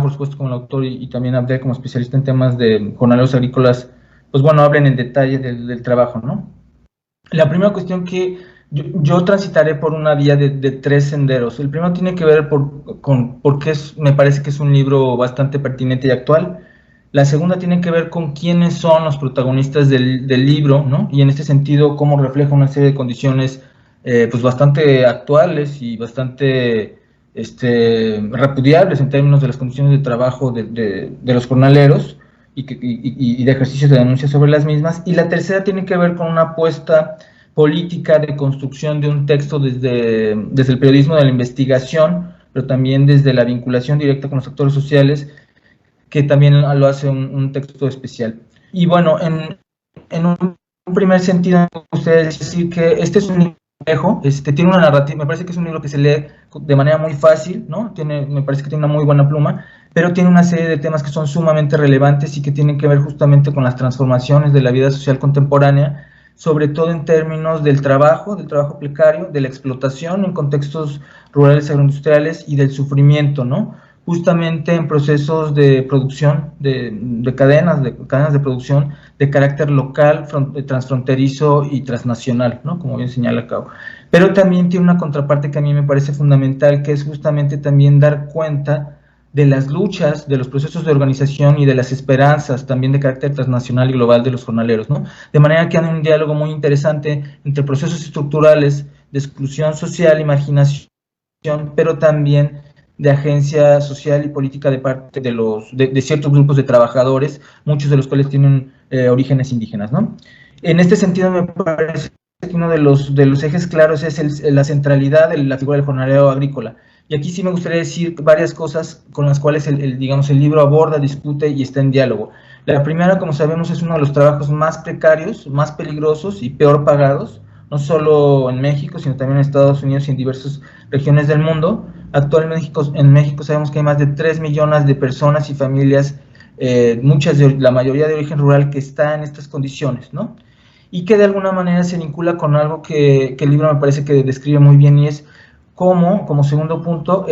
por supuesto, como el autor y también Abdel como especialista en temas de jornaleros agrícolas, pues bueno, hablen en detalle del trabajo, ¿no? La primera cuestión que yo transitaré por una vía de tres senderos. El primero tiene que ver porque me parece que es un libro bastante pertinente y actual. La segunda tiene que ver con quiénes son los protagonistas del libro, ¿no? Y en este sentido, cómo refleja una serie de condiciones pues bastante actuales y bastante repudiables en términos de las condiciones de trabajo de los jornaleros y de ejercicio de denuncia sobre las mismas. Y la tercera tiene que ver con una apuesta política de construcción de un texto desde el periodismo de la investigación, pero también desde la vinculación directa con los actores sociales, que también lo hace un texto especial. Y bueno, en un primer sentido, me gustaría decir que este es un libro viejo, tiene una narrativa, me parece que es un libro que se lee de manera muy fácil, ¿no? Me parece que tiene una muy buena pluma, pero tiene una serie de temas que son sumamente relevantes y que tienen que ver justamente con las transformaciones de la vida social contemporánea, sobre todo en términos del trabajo precario, de la explotación en contextos rurales agroindustriales y del sufrimiento, ¿no? Justamente en procesos de producción, de cadenas de producción de carácter local, transfronterizo y transnacional, ¿no? Como bien señala Cao. Pero también tiene una contraparte que a mí me parece fundamental, que es justamente también dar cuenta de las luchas, de los procesos de organización y de las esperanzas también de carácter transnacional y global de los jornaleros, ¿no? De manera que hay un diálogo muy interesante entre procesos estructurales de exclusión social y marginación, pero también de agencia social y política de parte de ciertos grupos de trabajadores, muchos de los cuales tienen orígenes indígenas, ¿no? En este sentido, me parece que uno de los ejes claros es la centralidad de la figura del jornalero agrícola. Y aquí sí me gustaría decir varias cosas con las cuales el libro aborda, discute y está en diálogo. La primera, como sabemos, es uno de los trabajos más precarios, más peligrosos y peor pagados, no solo en México, sino también en Estados Unidos y en diversas regiones del mundo. Actualmente en México sabemos que hay más de 3 millones de personas y familias, la mayoría de origen rural, que está en estas condiciones, ¿no? Y que de alguna manera se vincula con algo que el libro me parece que describe muy bien, y es cómo, como segundo punto,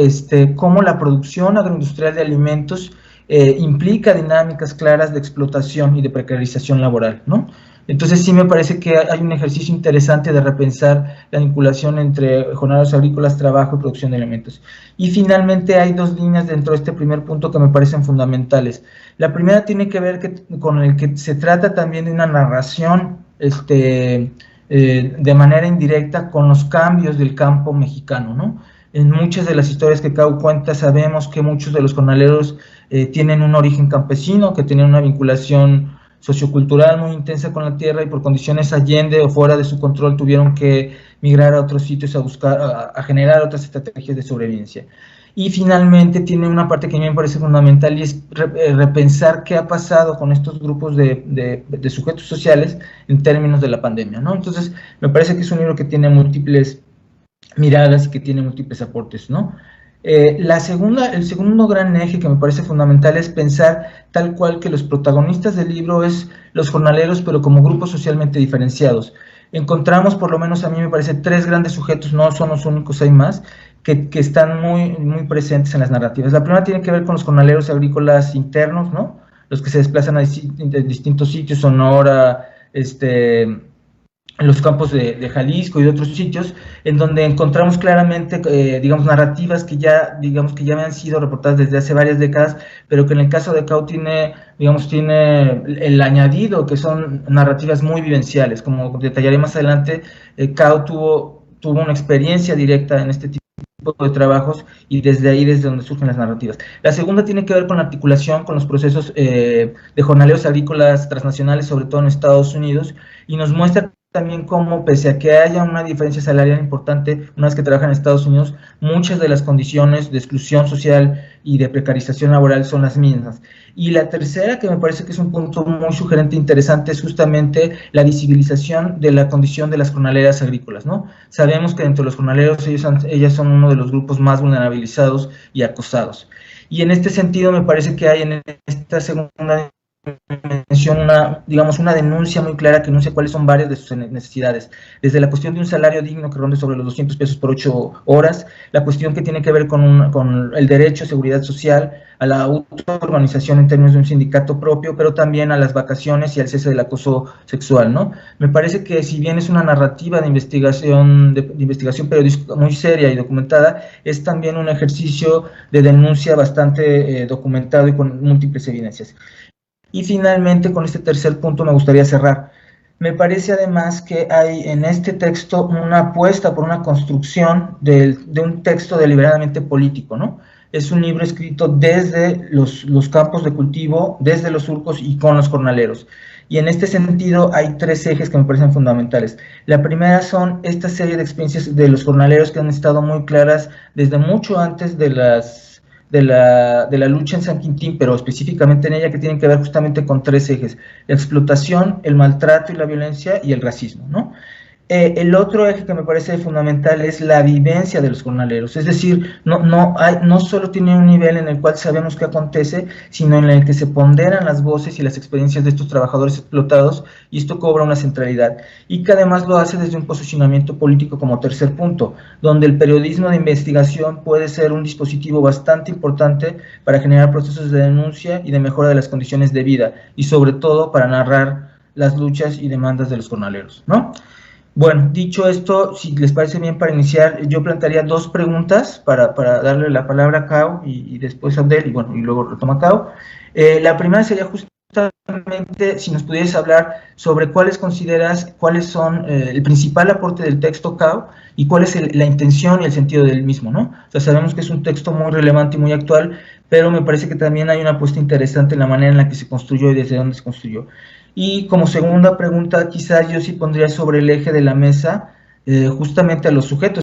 cómo la producción agroindustrial de alimentos implica dinámicas claras de explotación y de precarización laboral, ¿no? Entonces sí me parece que hay un ejercicio interesante de repensar la vinculación entre jornaleros agrícolas, trabajo y producción de alimentos. Y finalmente hay dos líneas dentro de este primer punto que me parecen fundamentales. La primera tiene que ver con el que se trata también de una narración de manera indirecta con los cambios del campo mexicano, ¿no? En muchas de las historias que Cao cuenta sabemos que muchos de los jornaleros tienen un origen campesino, que tienen una vinculación sociocultural muy intensa con la tierra y por condiciones allende o fuera de su control tuvieron que migrar a otros sitios a generar otras estrategias de sobrevivencia. Y finalmente tiene una parte que a mí me parece fundamental, y es repensar qué ha pasado con estos grupos de sujetos sociales en términos de la pandemia, ¿no? Entonces me parece que es un libro que tiene múltiples miradas y que tiene múltiples aportes, ¿no? El segundo gran eje que me parece fundamental es pensar tal cual que los protagonistas del libro es los jornaleros, pero como grupos socialmente diferenciados. Encontramos, por lo menos a mí me parece, tres grandes sujetos, no son los únicos, hay más, que están muy, muy presentes en las narrativas. La primera tiene que ver con los jornaleros agrícolas internos, ¿no? Los que se desplazan a distintos sitios, Sonora, en los campos de Jalisco y de otros sitios, en donde encontramos claramente, narrativas que ya habían sido reportadas desde hace varias décadas, pero que en el caso de Cao tiene el añadido, que son narrativas muy vivenciales. Como detallaré más adelante, Cao tuvo una experiencia directa en este tipo de trabajos, y desde donde surgen las narrativas. La segunda tiene que ver con la articulación con los procesos de jornaleros agrícolas transnacionales, sobre todo en Estados Unidos, y nos muestra también cómo, pese a que haya una diferencia salarial importante una vez que trabajan en Estados Unidos, muchas de las condiciones de exclusión social y de precarización laboral son las mismas. Y la tercera, que me parece que es un punto muy sugerente e interesante, es justamente la visibilización de la condición de las jornaleras agrícolas, ¿no? Sabemos que dentro de los jornaleros ellas son uno de los grupos más vulnerabilizados y acosados. Y en este sentido me parece que hay en esta segunda menciona digamos, una denuncia muy clara que enuncia cuáles son varias de sus necesidades, desde la cuestión de un salario digno que ronde sobre los 200 pesos por 8 horas, la cuestión que tiene que ver con el derecho a seguridad social, a la autoorganización en términos de un sindicato propio, pero también a las vacaciones y al cese del acoso sexual, ¿no? Me parece que si bien es una narrativa de investigación periodística muy seria y documentada, es también un ejercicio de denuncia bastante documentado y con múltiples evidencias. Y finalmente, con este tercer punto me gustaría cerrar. Me parece además que hay en este texto una apuesta por una construcción de un texto deliberadamente político, ¿no? Es un libro escrito desde los campos de cultivo, desde los surcos y con los jornaleros. Y en este sentido hay tres ejes que me parecen fundamentales. La primera son esta serie de experiencias de los jornaleros que han estado muy claras desde mucho antes de la lucha en San Quintín, pero específicamente en ella, que tienen que ver justamente con tres ejes: la explotación, el maltrato y la violencia, y el racismo, ¿no? El otro eje que me parece fundamental es la vivencia de los jornaleros, es decir, no solo tiene un nivel en el cual sabemos qué acontece, sino en el que se ponderan las voces y las experiencias de estos trabajadores explotados, y esto cobra una centralidad, y que además lo hace desde un posicionamiento político como tercer punto, donde el periodismo de investigación puede ser un dispositivo bastante importante para generar procesos de denuncia y de mejora de las condiciones de vida, y sobre todo para narrar las luchas y demandas de los jornaleros, ¿no? Bueno, dicho esto, si les parece bien, para iniciar, yo plantearía dos preguntas para darle la palabra a Cao y después a Abdel, y bueno, y luego retoma Cao. La primera sería justamente si nos pudieras hablar sobre cuáles son el principal aporte del texto, Cao, y cuál es la intención y el sentido del mismo, ¿no? O sea, sabemos que es un texto muy relevante y muy actual, pero me parece que también hay una apuesta interesante en la manera en la que se construyó y desde dónde se construyó. Y como segunda pregunta, quizás yo sí pondría sobre el eje de la mesa justamente a los sujetos